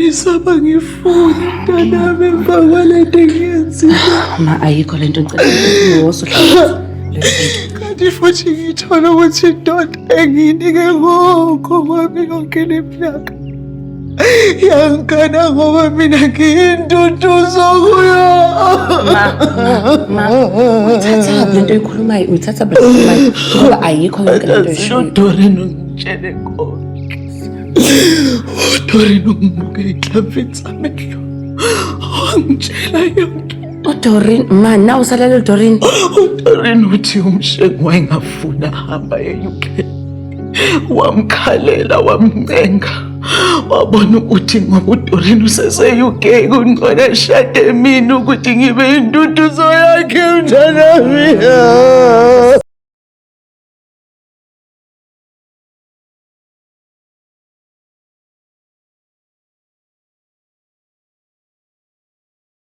ngisaba ngifuni mntanami emva kwalento engiyenzile. Ma ayikho lento ngicela wosuhlala. Kanti futhi ngithola ukuthi indoda engiyinike ngokho kwami yonke le minyaka yangana ngoba mina ngiyintutuzo kuyo. Ma uthatha lento ekhulumayo uthatha ekhulumayo ngoba ayikho yonke lento eshoyo. Doreen ungitshele konke. Doreen ungibuke enhlamvini zamehlo. Wangitshela yonke. Doreen man nawu usalele Doreen. Doreen uthi umshengu wayengafuna hamba e-UK. Wamkhalela wamncenga. Wabona ukuthi ngoba uDoreen usese-UK kungcono eshade mina ukuthi ngibe intutuzo yakhe mntanami.